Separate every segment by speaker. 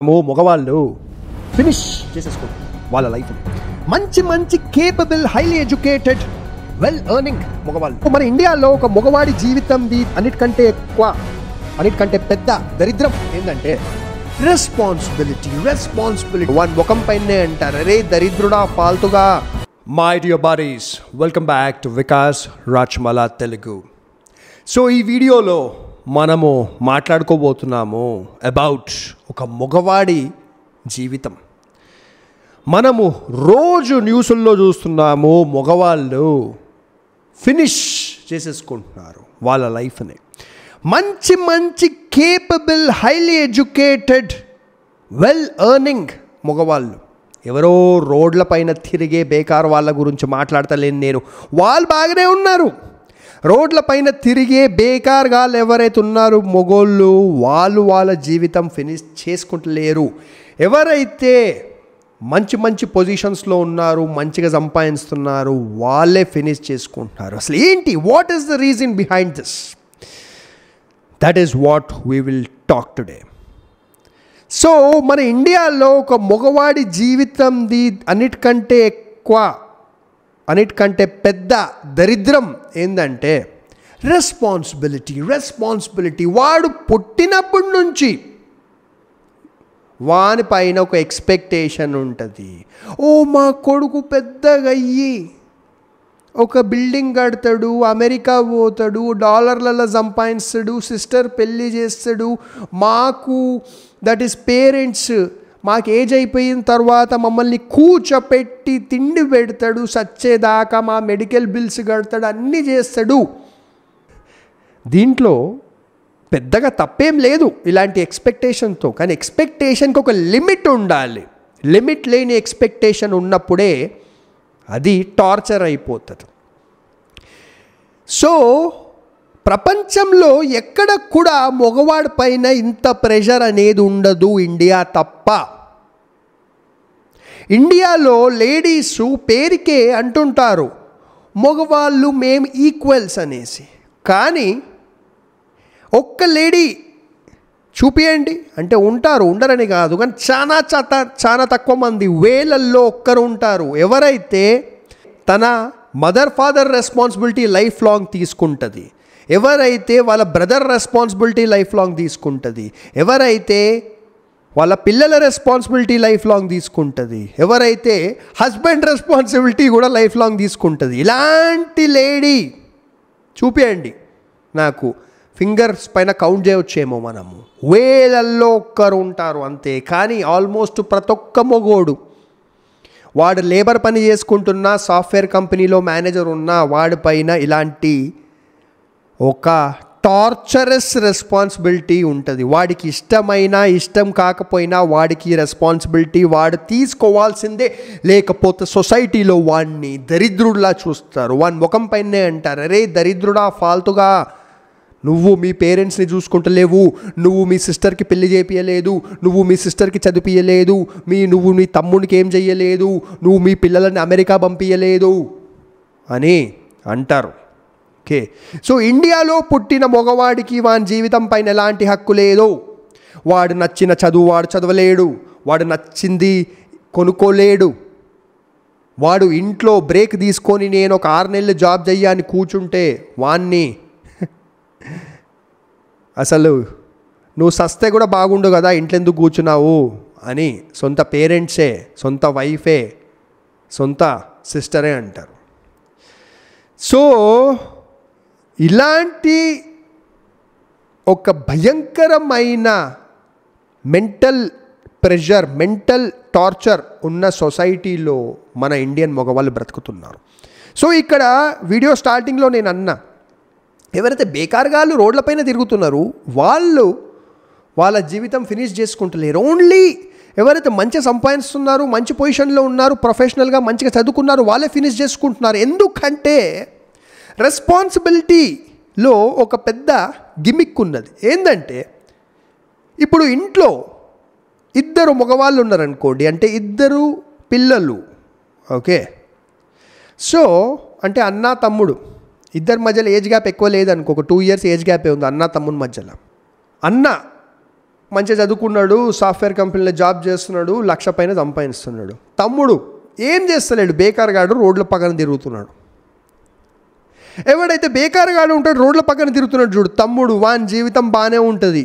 Speaker 1: మగవాళ్ళు ఫినిష్ చేసేసుకోండి వాళ్ళ లైఫ్. మంచి మంచి capable highly educated well earning మగవాళ్ళు. మన ఇండియాలో ఒక మగవాడి జీవితంది అన్నిటికంటే ఎక్కువ అన్నిటికంటే పెద్ద దరిద్రం ఏంటంటే రెస్పాన్సిబిలిటీ. వాడి ముఖం పైనే అంటారు, అరే దరిద్రుడా ఫాల్తుగా. My dear buddies, welcome back to Vikas Rajmala Telugu. So ఈ వీడియోలో మనము మాట్లాడుకోబోతున్నాము అబౌట్ ఒక మగవాడి జీవితం. మనము రోజు న్యూస్ల్లో చూస్తున్నాము మగవాళ్ళు ఫినిష్ చేసేసుకుంటున్నారు వాళ్ళ లైఫ్ని. మంచి మంచి capable highly educated well earning మగవాళ్ళు. ఎవరో రోడ్ల పైన తిరిగే బేకార్ వాళ్ళ గురించి మాట్లాడతలేను నేను. వాళ్ళు బాగానే ఉన్నారు. రోడ్ల పైన తిరిగే బేకార్గా ఎవరైతే ఉన్నారో మొగోళ్ళు, వాళ్ళు వాళ్ళ జీవితం ఫినిష్ చేసుకుంటలేరు. ఎవరైతే మంచి మంచి పొజిషన్స్లో ఉన్నారు, మంచిగా సంపాదిస్తున్నారు, వాళ్ళే ఫినిష్ చేసుకుంటున్నారు. అసలు ఏంటి, what is the reason behind this? That is what we will talk today. So మన ఇండియాలో ఒక మగవాడి జీవితంది అన్నిటికంటే ఎక్కువ అన్నిటికంటే పెద్ద దరిద్రం ఏంటంటే రెస్పాన్సిబిలిటీ. వాడు పుట్టినప్పటి నుంచి వాని పైన ఒక ఎక్స్పెక్టేషన్ ఉంటుంది. ఓ మా కొడుకు పెద్దగా అయ్యి ఒక బిల్డింగ్ కడతాడు, అమెరికా పోతాడు, డాలర్లలో సంపాదిస్తాడు, సిస్టర్ పెళ్ళి చేస్తాడు, మాకు దట్ ఈస్ పేరెంట్స్ మాకు ఏజ్ అయిపోయిన తర్వాత మమ్మల్ని కూర్చోపెట్టి తిండి పెడతాడు, సచ్చేదాకా మా మెడికల్ బిల్స్ కడతాడు, అన్నీ చేస్తాడు. దీంట్లో పెద్దగా తప్పేం లేదు ఇలాంటి ఎక్స్పెక్టేషన్తో. కానీ ఎక్స్పెక్టేషన్కి ఒక లిమిట్ ఉండాలి. లిమిట్ లేని ఎక్స్పెక్టేషన్ ఉన్నప్పుడే అది టార్చర్ అయిపోతుంది. సో ప్రపంచంలో ఎక్కడ కూడా మగవాడి పైన ఇంత ప్రెషర్ అనేది ఉండదు, ఇండియా తప్ప. ఇండియాలో లేడీసు పేరుకే అంటుంటారు మగవాళ్ళు మేము ఈక్వల్స్ అనేసి. కానీ ఒక్క లేడీ చూపియండి అంటే ఉంటారు, ఉండరని కాదు, కానీ చాలా తక్కువ మంది, వేలల్లో ఒక్కరు ఉంటారు ఎవరైతే తన mother father responsibility life long తీసుకుంటుంది, ఎవరైతే వాళ్ళ బ్రదర్ రెస్పాన్సిబిలిటీ లైఫ్ లాంగ్ తీసుకుంటుంది, ఎవరైతే వాళ్ళ పిల్లల రెస్పాన్సిబిలిటీ లైఫ్ లాంగ్ తీసుకుంటుంది, ఎవరైతే హస్బెండ్ రెస్పాన్సిబిలిటీ కూడా లైఫ్ లాంగ్ తీసుకుంటుంది. ఇలాంటి లేడీ చూపియండి నాకు. ఫింగర్స్ పైన కౌంట్ చేయవచ్చేమో మనము, వేలల్లో ఒక్కరు ఉంటారు అంతే. కానీ ఆల్మోస్ట్ ప్రతి ఒక్క మొగోడు, వాడు లేబర్ పని చేసుకుంటున్నా, సాఫ్ట్వేర్ కంపెనీలో మేనేజర్ ఉన్నా, వాడిపైన ఇలాంటి ఒక టార్చరస్ రెస్పాన్సిబిలిటీ ఉంటుంది. వాడికి ఇష్టమైనా ఇష్టం కాకపోయినా వాడికి రెస్పాన్సిబిలిటీ వాడు తీసుకోవాల్సిందే. లేకపోతే సొసైటీలో వాడిని దరిద్రుడిలా చూస్తారు. వాడి ముఖం పైనే అంటారు, అరే దరిద్రుడా ఫాల్తుగా, నువ్వు మీ పేరెంట్స్ని చూసుకుంటలేవు, నువ్వు మీ సిస్టర్కి పెళ్లి చేపియలేదు, నువ్వు మీ సిస్టర్కి చదివియలేదు, నువ్వు నీ తమ్ముడికి ఏం చెయ్యలేదు, నువ్వు మీ పిల్లలని అమెరికా పంపించలేదు అని అంటారు. ఓకే, సో ఇండియాలో పుట్టిన మగవాడికి వాని జీవితం పైన ఎలాంటి హక్కు లేదు. వాడు నచ్చిన చదువు వాడు చదవలేడు, వాడు నచ్చింది కొనుక్కోలేడు. వాడు ఇంట్లో బ్రేక్ తీసుకొని నేను ఒక 6 నెలలు జాబ్ చెయ్యాలని కూర్చుంటే వాణ్ణి అసలు నువ్వు సస్తే కూడా బాగుండు కదా, ఇంట్లో ఎందుకు కూర్చున్నావు అని సొంత పేరెంట్సే, సొంత వైఫే, సొంత సిస్టరే అంటారు. సో ఇలాంటి ఒక భయంకరమైన మెంటల్ ప్రెషర్, మెంటల్ టార్చర్ ఉన్న సొసైటీలో మన ఇండియన్ మగవాళ్ళు బ్రతుకుతున్నారు. సో ఇక్కడ వీడియో స్టార్టింగ్లో నేను అన్నా, ఎవరైతే బేకార్గాళ్ళు రోడ్లపైన తిరుగుతున్నారు వాళ్ళు వాళ్ళ జీవితం ఫినిష్ చేసుకుంటలేరు. ఓన్లీ ఎవరైతే మంచిగా సంపాదిస్తున్నారు, మంచి పొజిషన్లో ఉన్నారు, ప్రొఫెషనల్గా మంచిగా చదువుకున్నారు, వాళ్ళే ఫినిష్ చేసుకుంటున్నారు. ఎందుకంటే రెస్పాన్సిబిలిటీలో ఒక పెద్ద గిమిక్ ఉన్నది. ఏంటంటే ఇప్పుడు ఇంట్లో 2 మగవాళ్ళు ఉన్నారనుకోండి, అంటే 2 పిల్లలు. ఓకే, సో అంటే అన్న తమ్ముడు, ఇద్దరి మధ్యలో ఏజ్ గ్యాప్ ఎక్కువ లేదనుకో, ఒక 2 years ఏజ్ గ్యాపే ఉంది అన్న తమ్ముని మధ్యలో. అన్న మంచిగా చదువుకున్నాడు, సాఫ్ట్వేర్ కంపెనీలో జాబ్ చేస్తున్నాడు, 1,00,000 పైన సంపాదిస్తున్నాడు. తమ్ముడు ఏం చేస్తలేడు, బేకార్గాడు, రోడ్ల పక్కన తిరుగుతున్నాడు. ఎవడైతే బేకార్గాడు ఉంటాడు, రోడ్ల పక్కన తిరుగుతున్నాడు చూడు, తమ్ముడు, వాని జీవితం బాగానే ఉంటుంది.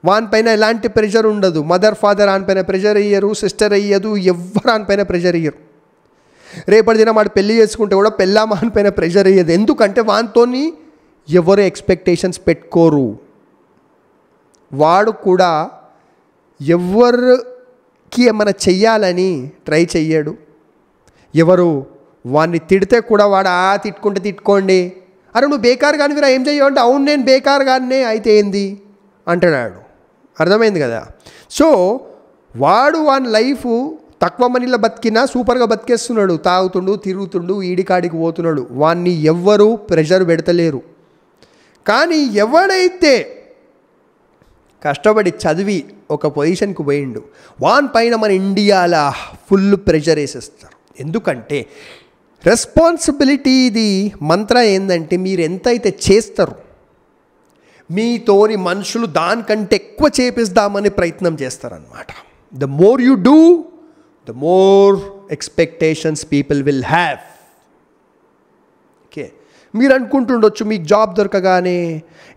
Speaker 1: వాని పైన ఎలాంటి ప్రెషర్ ఉండదు. మదర్ ఫాదర్ ఆయన పైన ప్రెషర్ అయ్యరు, సిస్టర్ అయ్యదు, ఎవ్వరు ఆయన పైన ప్రెషర్ అయ్యరు. రేపటి దినం వాడు పెళ్లి చేసుకుంటే కూడా పెళ్ళామ ఆయన పైన ప్రెషర్ అయ్యేది. ఎందుకంటే వానితోని ఎవరు ఎక్స్పెక్టేషన్స్ పెట్టుకోరు. వాడు కూడా ఎవరికి ఏమైనా చెయ్యాలని ట్రై చెయ్యడు. ఎవరు వాడిని తిడితే కూడా వాడు తిట్టుకుంటే తిట్టుకోండి, అరే నువ్వు బేకార్ కానివిరా, ఏం చెయ్యవు అంటే, అవును నేను బేకార్ కానే, అయితే ఏంది అంటున్నాడు. అర్థమైంది కదా. సో వాడు వాని లైఫ్ తక్కువ మనీలో బతికినా సూపర్గా బతికేస్తున్నాడు. తాగుతుండు, తిరుగుతుండు, ఈడికాడికి పోతున్నాడు. వాన్ని ఎవ్వరూ ప్రెషర్ పెడతలేరు. కానీ ఎవడైతే కష్టపడి చదివి ఒక పొజిషన్కి పోయిండు, వాన్ పైన మన ఇండియాలో ఫుల్ ప్రెషర్ వేసేస్తారు. ఎందుకంటే రెస్పాన్సిబిలిటీది మంత్రం ఏంటంటే, మీరు ఎంతైతే చేస్తారు మీతోని మనుషులు దానికంటే ఎక్కువ చేపిస్తామని ప్రయత్నం చేస్తారనమాట. The more you do, the more expectations people will have. Okay, మీరు అనుకుంటుండొచ్చు మీకు జాబ్ దొరకగానే,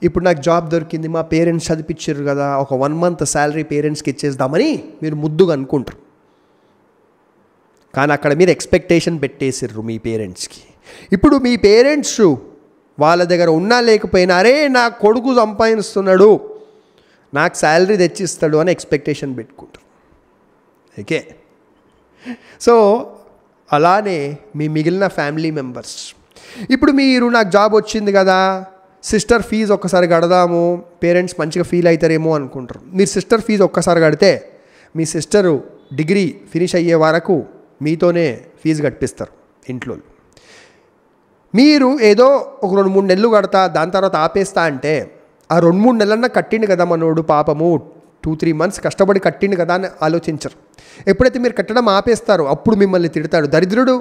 Speaker 1: ఇప్పుడు నాకు జాబ్ దొరికింది, మా పేరెంట్స్ చదివించారు కదా, ఒక 1 month శాలరీ పేరెంట్స్కి ఇచ్చేద్దామని మీరు ముద్దుగా అనుకుంటారు. కానీ అక్కడ మీరు ఎక్స్పెక్టేషన్ పెట్టేసిర్రు మీ పేరెంట్స్కి. ఇప్పుడు మీ పేరెంట్స్ వాళ్ళ దగ్గర ఉన్నా లేకపోయినా, అరే నా కొడుకు సంపాదిస్తున్నాడు, నాకు శాలరీ తెచ్చిస్తాడు అని ఎక్స్పెక్టేషన్ పెట్టుకుంటారు. ఓకే, సో అలానే మీ మిగిలిన ఫ్యామిలీ మెంబర్స్, ఇప్పుడు మీరు నాకు జాబ్ వచ్చింది కదా, సిస్టర్ ఫీజు ఒక్కసారి కడదాము, పేరెంట్స్ మంచిగా ఫీల్ అవుతారేమో అనుకుంటారు. మీరు సిస్టర్ ఫీజు ఒక్కసారి కడితే మీ సిస్టరు డిగ్రీ ఫినిష్ అయ్యే వరకు మీతోనే ఫీజు కట్టిస్తారు ఇంట్లో. మీరు ఏదో ఒక 2-3 నెలలు కడతా, దాని తర్వాత ఆపేస్తా అంటే, ఆ 2-3 నెలలన్నా కట్టిండు కదా మనోడు, పాపము 2-3 months కష్టపడి కట్టిండు కదా అని ఆలోచించరు. ఎప్పుడైతే మీరు కట్టడం ఆపేస్తారో అప్పుడు మిమ్మల్ని తిడతాడు, దరిద్రుడు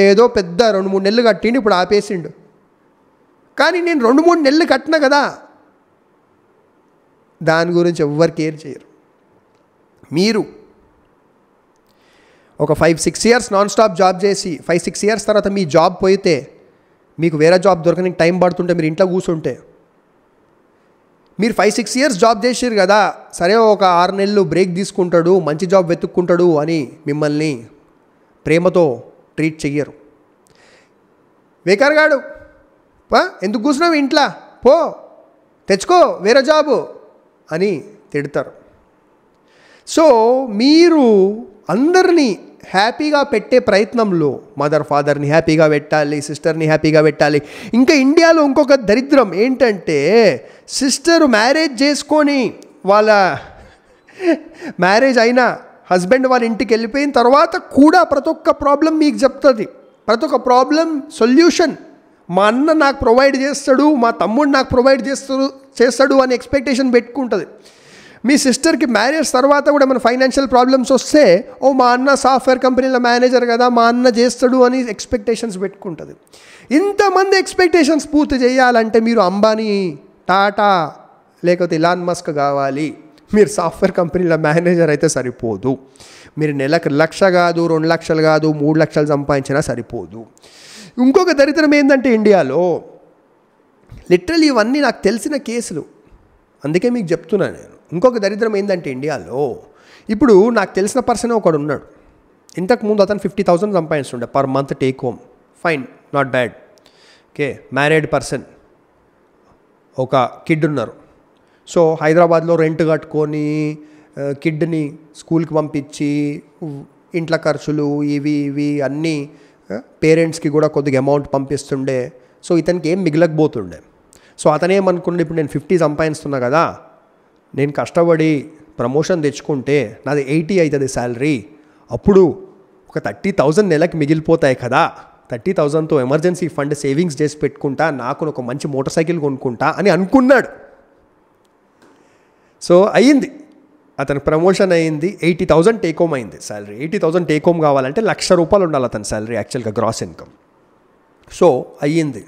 Speaker 1: ఏదో పెద్ద 2-3 నెలలు కట్టిండు ఇప్పుడు ఆపేసిండు. కానీ నేను 2-3 నెలలు కట్టినా కదా, దాని గురించి ఎవ్వరు కేర్ చేయరు. మీరు ఒక 5-6 years నాన్ స్టాప్ జాబ్ చేసి 5-6 years తర్వాత మీ జాబ్ పోయితే, మీకు వేరే జాబ్ దొరకడానికి టైం పడుతుంటే మీరు ఇంట్లో కూర్చుంటే, మీరు 5-6 years జాబ్ చేసారు కదా, సరే ఒక 6 నెలలు బ్రేక్ తీసుకుంటాడు, మంచి జాబ్ వెతుక్కుంటాడు అని మిమ్మల్ని ప్రేమతో ట్రీట్ చెయ్యరు. బేకార్గాడు ఎందుకు కూర్చున్నావు ఇంట్లో, పో తెచ్చుకో వేరే జాబు అని తిడతారు. సో మీరు అందరినీ హ్యాపీగా పెట్టే ప్రయత్నంలో మదర్ ఫాదర్ని హ్యాపీగా పెట్టాలి, సిస్టర్ని హ్యాపీగా పెట్టాలి. ఇంకా ఇండియాలో ఇంకొక దరిద్రం ఏంటంటే, సిస్టర్ మ్యారేజ్ చేసుకొని వాళ్ళ మ్యారేజ్ అయిన హస్బెండ్ వాళ్ళ ఇంటికి వెళ్ళిపోయిన తర్వాత కూడా ప్రతి ఒక్క ప్రాబ్లం మీకు చెప్తుంది, ప్రతి ఒక్క ప్రాబ్లం సొల్యూషన్ మా అన్న నాకు ప్రొవైడ్ చేస్తాడు, మా తమ్ముడు నాకు ప్రొవైడ్ చేస్తాడు అని ఎక్స్పెక్టేషన్ పెట్టుకుంటుంది. మీ సిస్టర్కి మ్యారేజ్ తర్వాత కూడా మన ఫైనాన్షియల్ ప్రాబ్లమ్స్ వస్తే, ఓ మా అన్న సాఫ్ట్వేర్ కంపెనీలో మేనేజర్ కదా, మా అన్న చేస్తాడు అని ఎక్స్పెక్టేషన్స్ పెట్టుకుంటుంది. ఇంతమంది ఎక్స్పెక్టేషన్స్ పూర్తి చేయాలంటే మీరు అంబానీ, టాటా లేకపోతే ఇలాన్ మస్క్ కావాలి. మీరు సాఫ్ట్వేర్ కంపెనీలో మేనేజర్ అయితే సరిపోదు. మీరు నెలకు 1,00,000 కాదు, 2 లక్షలు కాదు, 3 లక్షలు సంపాదించినా సరిపోదు. ఇంకొక దరిద్రం ఏంటంటే ఇండియాలో, లిటరల్లీ ఇవన్నీ నాకు తెలిసిన కేసులు, అందుకే మీకు చెప్తున్నాను నేను. ఇంకొక దరిద్రం ఏంటంటే ఇండియాలో, ఇప్పుడు నాకు తెలిసిన పర్సన్ ఒకడు ఉన్నాడు, ఇంతకుముందు అతను 50,000 సంపాదిస్తుండే per month take home, fine, not bad. Okay, married person, ఒక కిడ్ ఉన్నారు. సో హైదరాబాద్లో రెంట్ కట్టుకొని కిడ్ని స్కూల్కి పంపించి ఇంట్లో ఖర్చులు ఇవి అన్నీ పేరెంట్స్కి కూడా కొద్దిగా అమౌంట్ పంపిస్తుండే. సో ఇతనికి ఏం మిగలకపోతుండే. సో అతనేమనుకుంటే, ఇప్పుడు నేను 50 సంపాదిస్తున్నా కదా, నేను కష్టపడి ప్రమోషన్ తెచ్చుకుంటే నాది 80 అవుతుంది శాలరీ, అప్పుడు ఒక 30,000 నెలకి మిగిలిపోతాయి కదా, 30,000తో ఎమర్జెన్సీ ఫండ్ సేవింగ్స్ చేసి పెట్టుకుంటా, నాకు ఒక మంచి మోటార్ సైకిల్ కొనుక్కుంటా అని అనుకున్నాడు. సో అయ్యింది, అతని ప్రమోషన్ అయ్యింది, 80,000 టేక్ హోమ్ అయింది శాలరీ. 80,000 టేక్ హోమ్ కావాలంటే ₹1,00,000 ఉండాలి అతని శాలరీ యాక్చువల్గా గ్రాస్ ఇన్కమ్. సో అయ్యింది,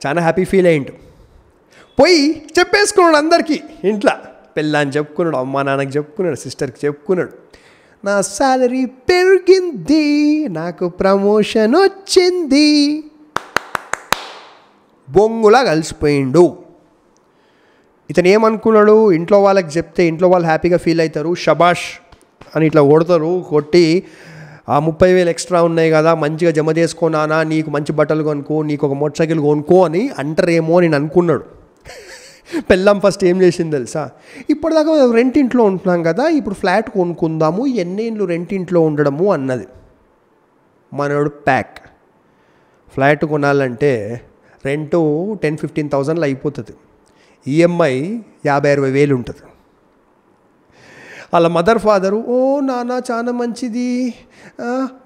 Speaker 1: చాలా హ్యాపీ ఫీల్ అయ్యిండు. పోయి చెప్పేసుకున్నాడు అందరికీ ఇంట్లో, పెళ్ళాన్ని చెప్పుకున్నాడు, అమ్మా నాన్నకి చెప్పుకున్నాడు, సిస్టర్కి చెప్పుకున్నాడు, నా శాలరీ పెరిగింది, నాకు ప్రమోషన్ వచ్చింది, బొంగులా కలిసిపోయిండు. ఇతను ఏమనుకున్నాడు, ఇంట్లో వాళ్ళకి చెప్తే ఇంట్లో వాళ్ళు హ్యాపీగా ఫీల్ అవుతారు, షబాష్ అని ఇట్లా కొడతారు, కొట్టి ఆ 30,000 ఎక్స్ట్రా ఉన్నాయి కదా మంచిగా జమ చేసుకో నానా, నీకు మంచి బట్టలు కొనుక్కో, నీకు ఒక మోటార్ సైకిల్ కొనుక్కో అని అంటారేమో అని నేను అనుకున్నాడు. పెళ్ళాం ఫస్ట్ ఏం చేసింది తెలుసా, ఇప్పటిదాకా రెంట్ ఇంట్లో ఉంటున్నాం కదా, ఇప్పుడు ఫ్లాట్ కొనుక్కుందాము, ఎన్నేళ్ళు రెంట్ ఇంట్లో ఉండడము అన్నది. మనోడు ప్యాక్. ఫ్లాట్ కొనాలంటే రెంటు 10,000-15,000 అయిపోతుంది, ఈఎంఐ 50,000-60,000 ఉంటుంది. వాళ్ళ మదర్ ఫాదరు, ఓ నాన్న చాలా మంచిది,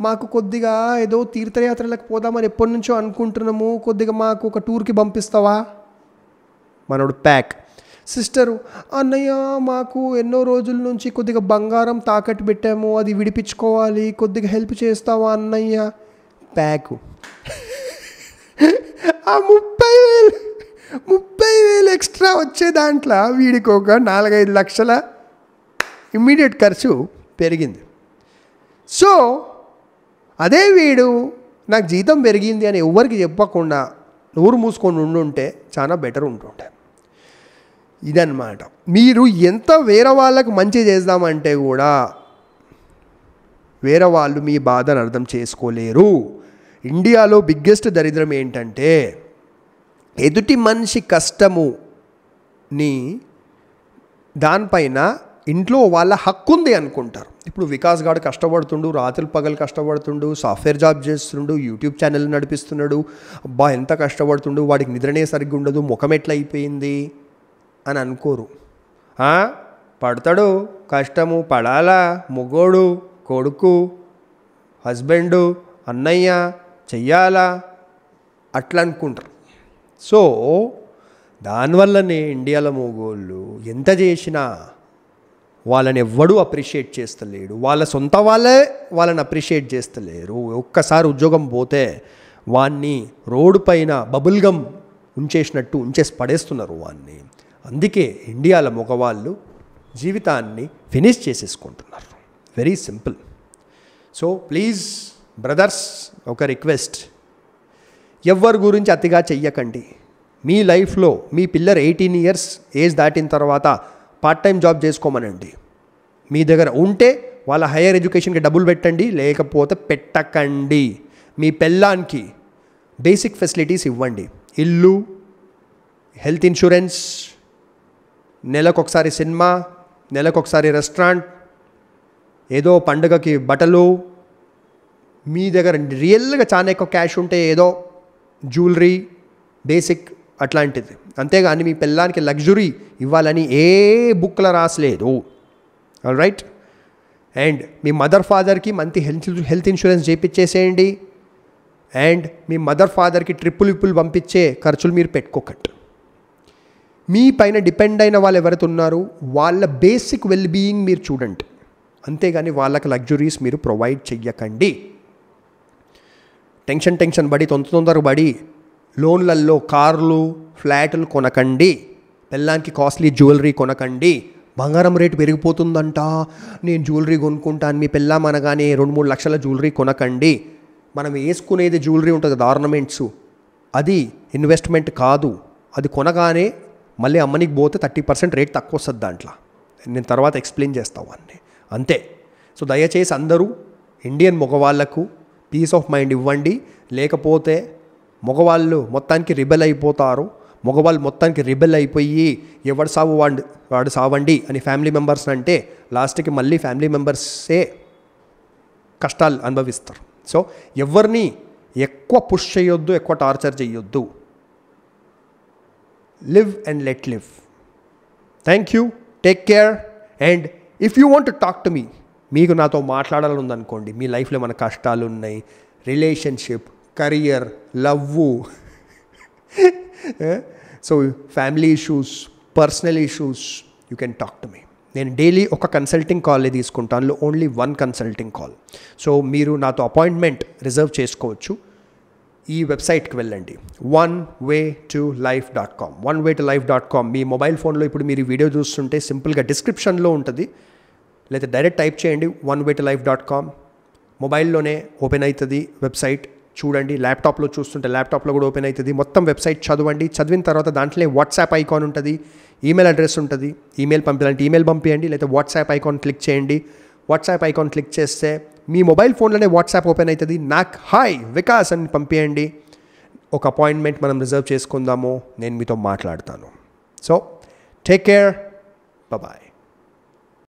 Speaker 1: మాకు కొద్దిగా ఏదో తీర్థయాత్రలకు పోదామని ఎప్పటి నుంచో అనుకుంటున్నాము, కొద్దిగా మాకు ఒక టూర్కి పంపిస్తావా. మనోడు ప్యాక్. సిస్టరు, అన్నయ్య మాకు ఎన్నో రోజుల నుంచి కొద్దిగా బంగారం తాకట్టు పెట్టాము, అది విడిపించుకోవాలి, కొద్దిగా హెల్ప్ చేస్తావా అన్నయ్య. ప్యాకు. ఆ 30,000 ఎక్స్ట్రా వచ్చే దాంట్లో వీడికి ఒక 4-5 లక్షల ఇమ్మీడియట్ ఖర్చు పెరిగింది. సో అదే వీడు నాకు జీతం పెరిగింది అని ఎవరికి చెప్పకుండా నోరు మూసుకొని ఉండుంటే చాలా బెటర్ ఉంటుండే. ఇదన్నమాట. మీరు ఎంత వేరే వాళ్ళకు మంచి చేద్దామంటే కూడా వేరే వాళ్ళు మీ బాధను అర్థం చేసుకోలేరు. ఇండియాలో బిగ్గెస్ట్ దరిద్రం ఏంటంటే ఎదుటి మనిషి కష్టముని దానిపైన ఇంట్లో వాళ్ళ హక్కు ఉంది అనుకుంటారు. ఇప్పుడు వికాస్ గాడు కష్టపడుతుండు, రాత్రులు పగలు కష్టపడుతుండు, సాఫ్ట్వేర్ జాబ్ చేస్తుండు, యూట్యూబ్ ఛానల్ నడిపిస్తున్నాడు, అబ్బా ఎంత కష్టపడుతుండు, వాడికి నిద్రనే సరిగ్గా ఉండదు, ముఖం ఎట్లా అయిపోయింది అని అనుకోరు. పడతాడు, కష్టము పడాలా, మొగోడు, కొడుకు, హస్బెండు, అన్నయ్య చెయ్యాలా అట్లా అనుకుంటారు. సో దానివల్లనే ఇండియాలో మొగోళ్ళు ఎంత చేసినా వాళ్ళని ఎవ్వడూ అప్రిషియేట్ చేస్తలేడు, వాళ్ళ సొంత వాళ్ళే వాళ్ళని అప్రిషియేట్ చేస్తలేరు. ఒక్కసారి ఉద్యోగం పోతే వాన్ని రోడ్డు పైన బబుల్ గమ్ ఉంచేసినట్టు ఉంచేసి పడేస్తున్నారు వాన్ని. అందుకే ఇండియాలో మగవాళ్ళు జీవితాన్ని ఫినిష్ చేసేసుకుంటున్నారు. Very simple. So please brothers, ఒక రిక్వెస్ట్, ఎవ్వరి గురించి అతిగా చెయ్యకండి. మీ లైఫ్లో మీ పిల్లర్ 18 years ఏజ్ దాటిన తర్వాత పార్ట్ టైం జాబ్ చేసుకోమనండి. మీ దగ్గర ఉంటే వాళ్ళ హైయర్ ఎడ్యుకేషన్కి డబ్బులు పెట్టండి, లేకపోతే పెట్టకండి. మీ పెళ్ళానికి బేసిక్ ఫెసిలిటీస్ ఇవ్వండి. ఇల్లు, హెల్త్ ఇన్సూరెన్స్, నెలకొకసారి సినిమా, నెలకొకసారి రెస్టారెంట్, ఏదో పండుగకి బట్టలు, మీ దగ్గర రియల్గా చాలా ఎక్కువ క్యాష్ ఉంటే ఏదో జ్యువెలరీ బేసిక్ అట్లాంటిది. అంతేగాని మీ పిల్లానికి లగ్జరీ ఇవ్వాలని ఏ బుక్లో రాసలేదు. All right. అండ్ మీ మదర్ ఫాదర్కి మంచి హెల్త్ ఇన్సూరెన్స్ చేయించేసేయండి. అండ్ మీ మదర్ ఫాదర్కి ట్రిప్పులు పంపించే ఖర్చులు మీరు పెట్టుకోకండి. మీ పైన డిపెండ్ అయిన వాళ్ళు ఎవరైతే ఉన్నారో వాళ్ళ బేసిక్ వెల్ బీయింగ్ మీరు చూడండి, అంతేగాని వాళ్ళకి లగ్జరీస్ మీరు ప్రొవైడ్ చెయ్యకండి. టెన్షన్ పడి తొందరగా పడి లోన్లల్లో కార్లు ఫ్లాట్లు కొనకండి. పిల్లానికి కాస్ట్లీ జ్యువెలరీ కొనకండి. బంగారం రేటు పెరిగిపోతుందంట, నేను జ్యువెలరీ కొనుక్కుంటాను, మీ పిల్లం అనగానే 2-3 లక్షల జ్యువెలరీ కొనకండి. మనం వేసుకునేది జ్యువెలరీ ఉంటుంది కదా, ఆర్నమెంట్స్, అది ఇన్వెస్ట్మెంట్ కాదు. అది కొనగానే మళ్ళీ అమ్మనికి పోతే 30% రేట్ తక్కువ వస్తుంది దాంట్లో. నేను తర్వాత ఎక్స్ప్లెయిన్ చేస్తాను అన్నీ. అంతే. సో దయచేసి అందరూ ఇండియన్ మగవాళ్లకు పీస్ ఆఫ్ మైండ్ ఇవ్వండి, లేకపోతే మగవాళ్ళు మొత్తానికి రిబెల్ అయిపోతారు. మగవాళ్ళు మొత్తానికి రిబెల్ అయిపోయి ఎవడు సావు వాడు సావండి అని ఫ్యామిలీ మెంబర్స్ అంటే లాస్ట్కి మళ్ళీ ఫ్యామిలీ మెంబర్సే కష్టాలు అనుభవిస్తారు. సో ఎవరిని ఎక్కువ పుష్ చేయొద్దు, ఎక్కువ టార్చర్ చేయొద్దు. Live and let live. Thank you, take care. And if you want to talk to me, మీకు నాతో మాట్లాడాలని ఉందనుకోండి, మీ లైఫ్లో మన కష్టాలు ఉన్నాయి, relationship, career, love, so family issues, personal issues, you can talk to me. నేను డైలీ ఒక కన్సల్టింగ్ కాల్ తీసుకుంటాను, ఓన్లీ 1 కన్సల్టింగ్ కాల్. సో మీరు నాతో అపాయింట్మెంట్ రిజర్వ్ చేసుకోవచ్చు. ఈ వెబ్సైట్కి వెళ్ళండి, onewaytolife.com. onewaytolife.com. మీ మొబైల్ ఫోన్లో ఇప్పుడు మీరు ఈ వీడియో చూస్తుంటే సింపుల్గా డిస్క్రిప్షన్లో ఉంటుంది, లేదా డైరెక్ట్ టైప్ చేయండి onewaytolife.com. మొబైల్లోనే ఓపెన్ అవుతుంది వెబ్సైట్, చూడండి. ల్యాప్టాప్లో చూస్తుంటే ల్యాప్టాప్లో కూడా ఓపెన్ అవుతుంది. మొత్తం వెబ్సైట్ చదవండి. చదివిన తర్వాత దాంట్లో వాట్సాప్ ఐకాన్ ఉంటుంది, ఈమెయిల్ అడ్రస్ ఉంటుంది. ఈమెయిల్ పంపించాలంటే ఈమెయిల్ పంపించండి, లేదా వాట్సాప్ ఐకాన్ క్లిక్ చేయండి. వాట్సాప్ ఐకాన్ క్లిక్ చేస్తే మీ మొబైల్ ఫోన్లోనే వాట్సాప్ ఓపెన్ అవుతుంది. నాకు హాయ్ వికాస్ అని పంపించండి. ఒక అపాయింట్మెంట్ మనం రిజర్వ్ చేసుకుందాము, నేను మీతో మాట్లాడతాను. So take care, bye.